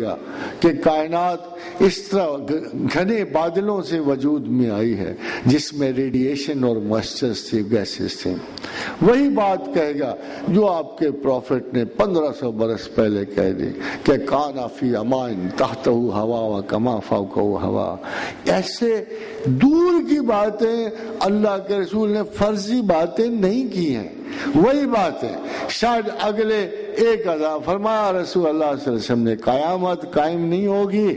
گا کہ کائنات اس طرح گھنے بادلوں سے وجود میں آئی ہے جس میں ریڈیشن اور موئسچرز تھے، گیسز تھے. وہی بات کہے گا جو آپ کے پروفٹ نے 1500 برس پہلے کہہ دی کہ کان فی امائن تحتہ ہوا و کما فوقہ ہوا. ایسے دور کی باتیں اللہ کے رسول نے فرضی باتیں نہیں کی ہیں. وہی بات ہے. شاید اگلے 1000 فرمایا رسول اللہ صلی اللہ علیہ وسلم نے قیامت قائم نہیں ہوگی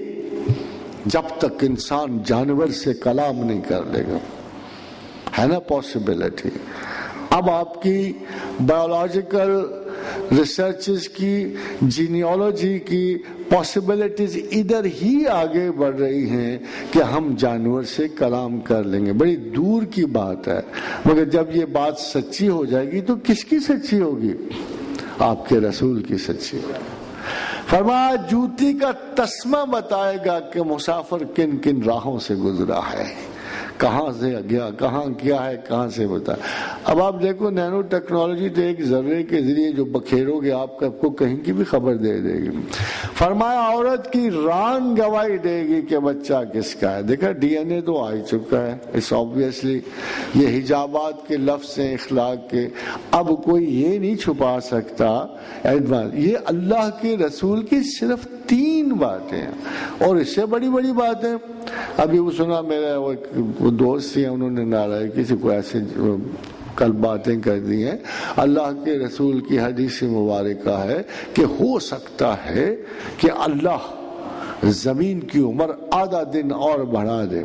جب تک انسان جانور سے کلام نہیں کر لے گا. ہے نا پاسبلٹی. اب آپ کی بایولوجیکل ریسرچز کی، جینیالوجی کی پاسبلٹیز ادھر ہی آگے بڑھ رہی ہیں کہ ہم جانور سے کلام کر لیں گے. بڑی دور کی بات ہے، مگر جب یہ بات سچی ہو جائے گی تو کس کی سچی ہوگی؟ آپ کے رسول کی سچی ہوگی. فرمایا جوتی کا تسمہ بتائے گا کہ مسافر کن کن راہوں سے گزرا ہے، کہاں سے گیا، کہاں کیا ہے، کہاں سے بتا. اب آپ دیکھو نینو ٹیکنالوجی تو ایک ذرے کے ذریعے جو بکھیرو گے آپ کو کہیں کی بھی خبر دے دے گی. فرمایا عورت کی ران گواہی دے گی کہ بچہ کس کا ہے. دیکھا ڈی این اے تو آ ہی چکا ہے. اس آبویسلی یہ حجابات کے لفظ ہیں اخلاق کے. اب کوئی یہ نہیں چھپا سکتا. یہ اللہ کے رسول کی صرف 3 باتیں ہیں اور اس سے بڑی بڑی باتیں. ابھی وہ سنا میرا وہ دوست ہیں، انہوں نے ناراض کسی کو ایسے کل باتیں کر دی ہیں. اللہ کے رسول کی حدیث مبارکہ ہے کہ ہو سکتا ہے کہ اللہ زمین کی عمر آدھا دن اور بڑھا دے.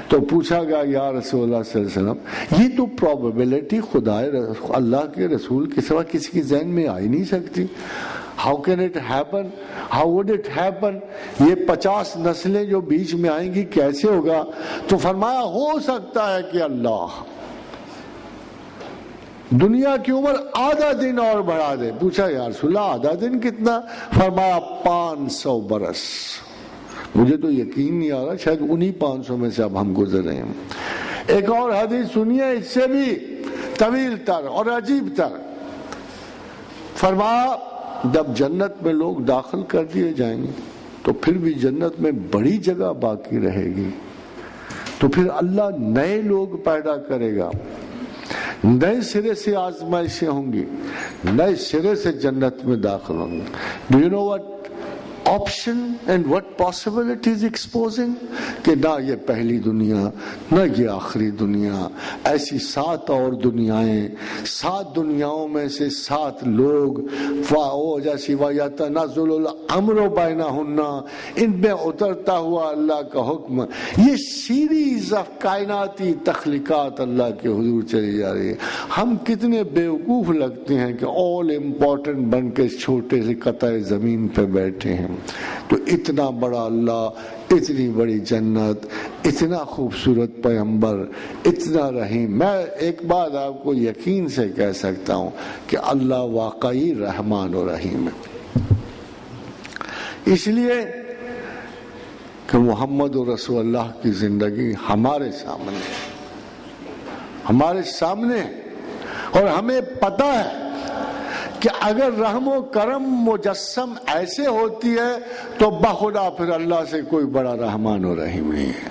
تو پوچھا گیا یا رسول اللہ صلی اللہ علیہ وسلم یہ تو پروبیبلٹی خدا اللہ کے رسول کے سوا کسی کی ذہن میں آ ہی نہیں سکتی. How can it happen? How would it happen? یہ 50 نسلیں جو بیچ میں آئیں گی کیسے ہوگا؟ تو فرمایا ہو سکتا ہے کہ اللہ دنیا کی عمر آدھا دن اور بڑھا دے. پوچھا یا رسول اللہ آدھا دن کتنا؟ فرمایا 500 برس. مجھے تو یقین نہیں آ رہا، شاید انہی 500 میں سے اب ہم گزر رہے ہیں. ایک اور حدیث سنیے اس سے بھی طویل تر اور عجیب تر. فرمایا جب جنت میں لوگ داخل کر دیے جائیں گے تو پھر بھی جنت میں بڑی جگہ باقی رہے گی. تو پھر اللہ نئے لوگ پیدا کرے گا، نئے سرے سے آزمائشیں ہوں گی، نئے سرے سے جنت میں داخل ہوں گے. Do you know what option and what possibilities exposing? کہ نہ یہ پہلی دنیا نہ یہ آخری دنیا، ایسی 7 اور دنیایں، 7 دنیاؤں میں سے 7 لوگ جیسی وَيَتَنَزَّلُ الْأَمْرُ بَيْنَهُنَّ، ان میں اترتا ہوا اللہ کا حکم. یہ سیریز آف کائناتی تخلیقات اللہ کے حضور چلی جا رہی ہے. ہم کتنے بیوقوف لگتے ہیں کہ آل امپورٹنٹ بن کے چھوٹے سے قطع زمین پہ بیٹھے ہیں. تو اتنا بڑا اللہ، اتنی بڑی جنت، اتنا خوبصورت پیغمبر، اتنا رحیم. میں ایک بات آپ کو یقین سے کہہ سکتا ہوں کہ اللہ واقعی رحمان و رحیم ہے. اس لیے کہ محمد رسول اللہ کی زندگی ہمارے سامنے اور ہمیں پتہ ہے کہ اگر رحم و کرم مجسم ایسے ہوتی ہے تو بخدا پھر اللہ سے کوئی بڑا رحمان و رحیم نہیں ہے.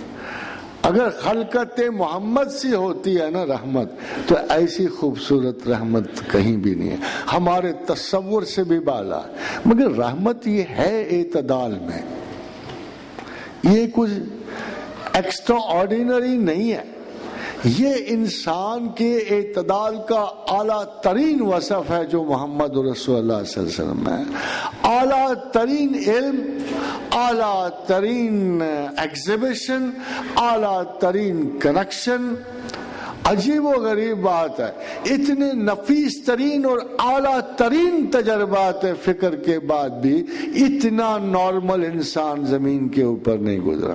اگر خلقت محمد سی ہوتی ہے نا رحمت، تو ایسی خوبصورت رحمت کہیں بھی نہیں ہے، ہمارے تصور سے بھی بالا. مگر رحمت یہ ہے اعتدال میں، یہ کچھ ایکسٹرا آرڈینری نہیں ہے. یہ انسان کے اعتدال کا اعلیٰ ترین وصف ہے جو محمد رسول اللہ صلی اللہ علیہ وسلم ہے. اعلیٰ ترین علم، اعلیٰ ترین ایگزیبیشن، اعلیٰ ترین کنیکشن. عجیب و غریب بات ہے، اتنے نفیس ترین اور اعلیٰ ترین تجربات فکر کے بعد بھی اتنا نارمل انسان زمین کے اوپر نہیں گزرا.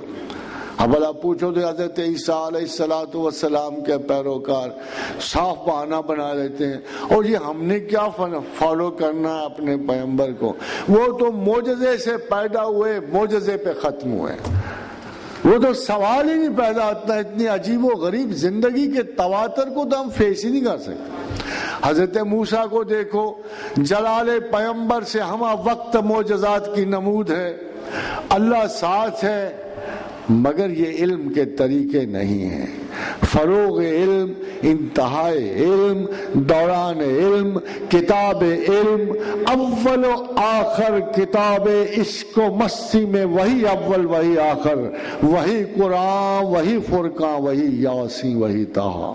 اب اللہ پوچھو تو حضرت عیسیٰ علیہ السلام کے پیروکار صاف بہانہ بنا لیتے ہیں اور یہ ہم نے کیا فالو کرنا ہے اپنے پیغمبر کو؟ وہ تو معجزے سے پیدا ہوئے، معجزے پہ ختم ہوئے. وہ تو سوال ہی نہیں پیدا ہوتا. اتنی عجیب و غریب زندگی کے تواتر کو تو ہم فیس ہی نہیں کر سکتے. حضرت موسیٰ کو دیکھو، جلال پیغمبر سے ہمہ وقت معجزات کی نمود ہے. اللہ ساتھ ہے، مگر یہ علم کے طریقے نہیں ہیں۔ فروغ علم، انتہائی علم، دوران علم، کتاب علم، اول و آخر کتاب عشق و مستی میں وہی اول وہی آخر، وہی قرآن، وہی فرقان، وہی یاسین، وہی طٰہٰ۔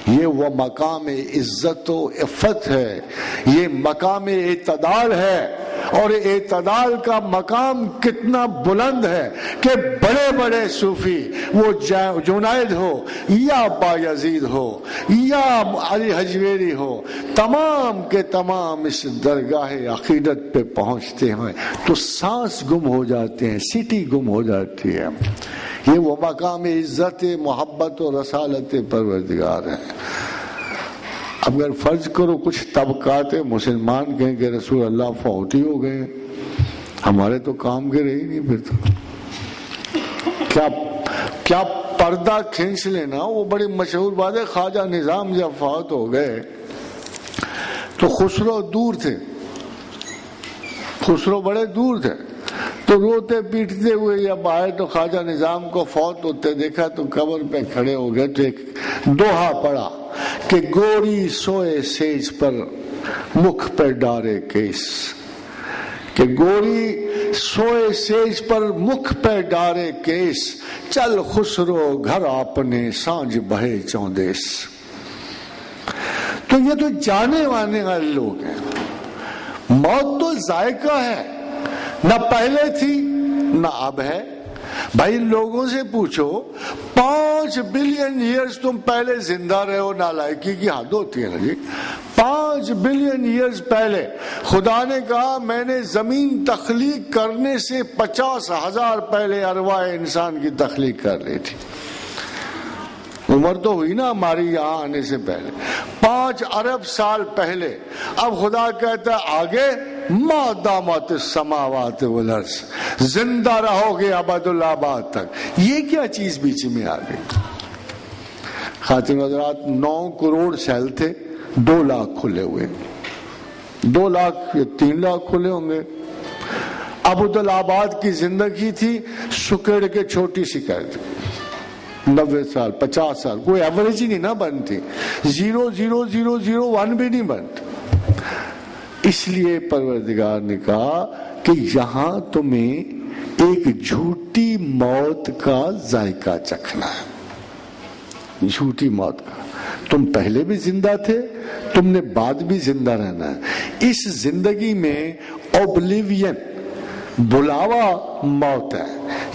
یہ وہ مقام عزت و عفت ہے، یہ مقام اعتدال ہے، اور اعتدال کا مقام کتنا بلند ہے کہ بڑے بڑے صوفی، وہ جنید ہو یا بایزید ہو یا علی حجویری ہو، تمام کے تمام اس درگاہ عقیدت پہ پہنچتے ہیں تو سانس گم ہو جاتے ہیں، سیٹی گم ہو جاتی ہے۔ یہ وہ مقام عزت، محبت و رسالت پروردگار ہے۔ اگر فرض کرو کچھ طبقات مسلمان کہیں کہ رسول اللہ فوت ہی ہو گئے، ہمارے تو کام کے رہی نہیں، پھر تو کیا پردہ کھینچ لینا۔ وہ بڑی مشہور بات ہے، خواجہ نظام جب فوت ہو گئے تو خسرو دور تھے، خسرو بڑے دور تھے، تو روتے پیٹتے ہوئے یا باہر، تو خواجہ نظام کو فوت ہوتے دیکھا تو قبر پہ کھڑے ہو گئے، تو ایک دوہا پڑا کہ گوری سوئے سیج پر مکھ پہ ڈارے کیس، کہ گوری سوئے سیج پر مکھ پہ ڈارے کیس، چل خسرو گھر اپنے سانج بہے چوندیس۔ تو یہ تو جانے وانے والے لوگ ہیں۔ موت تو ذائقہ ہے، نہ پہلے تھی نہ اب ہے۔ بھائی لوگوں سے پوچھو 5 بلین ایئرز تم پہلے زندہ رہے ہو، نالائکی کی حد ہوتی ہے نا جی۔ 5 بلین ایئرز پہلے خدا نے کہا میں نے زمین تخلیق کرنے سے 50,000 پہلے ارواح انسان کی تخلیق کر لی تھی۔ عمر تو ہوئی نا ہماری یہاں آنے سے پہلے، 5 ارب سال پہلے۔ اب خدا کہتا ہے آگے ما دامت السماوات والارض، زندہ رہو گے ابد الآباد تک۔ یہ کیا چیز بیچ میں آ گئی؟ خاتون حضرات، 9 کروڑ سیل تھے، 2 لاکھ کھلے ہوئے، 2 لاکھ یا 3 لاکھ کھلے ہوں گے۔ ابد الآباد کی زندگی تھی سکڑ کے چھوٹی سی قید، 90 سال 50 سال، کوئی ایوریج ہی نہیں نہ بنتی، 0.0001 بھی نہیں بنتی۔ اس لیے پروردگار نے کہا کہ یہاں تمہیں ایک جھوٹی موت کا ذائقہ چکھنا ہے، جھوٹی موت کا۔ تم پہلے بھی زندہ تھے، تم نے بعد بھی زندہ رہنا ہے۔ اس زندگی میں اوبلیوین، بلاوا موت ہے۔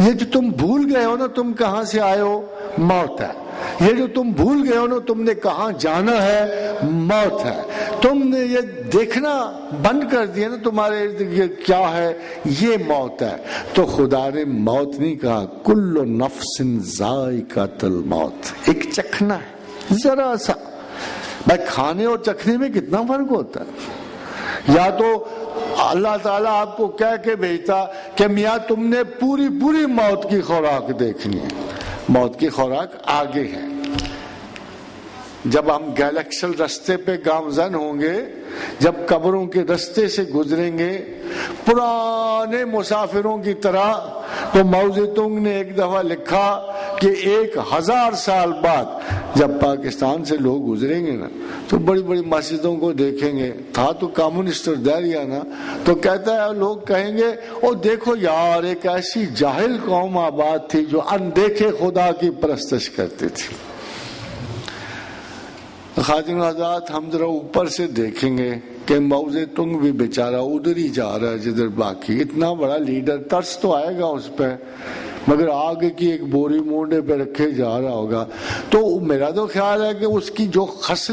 یہ جو تم بھول گئے ہو نا تم کہاں سے آئے ہو، موت ہے۔ یہ جو تم بھول گئے ہو نا تم نے کہاں جانا ہے، موت ہے۔ تم نے یہ دیکھنا بند کر دیا نا تمہارے ارد گرد کیا ہے، یہ موت ہے۔ تو خدا نے موت نہیں کہا، کل نفس ذائقۃ الموت، ایک چکھنا ہے ذرا سا۔ بھائی کھانے اور چکھنے میں کتنا فرق ہوتا ہے۔ یا تو اللہ تعالیٰ آپ کو کہہ کے بھیجتا کہ میاں تم نے پوری موت کی خوراک دیکھنی ہے، موت کی خوراک آگے ہے۔ جب ہم گیلیکسل رستے پہ گامزن ہوں گے، جب قبروں کے رستے سے گزریں گے پرانے مسافروں کی طرح، تو ماؤ زیدونگ نے ایک دفعہ لکھا کہ 1000 سال بعد جب پاکستان سے لوگ گزریں گے نا تو بڑی بڑی مسجدوں کو دیکھیں گے، تھا تو کمیونسٹ اور دہریہ نا، تو کہتا ہے لوگ کہیں گے او دیکھو یار ایک ایسی جاہل قوم آباد تھی جو اندیکھے خدا کی پرستش کرتی تھی۔ خاتون حضرات، ہم ذرا اوپر سے دیکھیں گے کہ ماؤ زیدونگ بھی بیچارہ ادھر ہی جا رہا ہے جدھر باقی، اتنا بڑا لیڈر، ترس تو آئے گا اس پہ، مگر آگے کی ایک بوری مونڈے پہ رکھے جا رہا ہوگا۔ تو میرا تو خیال ہے کہ اس کی جو خصلت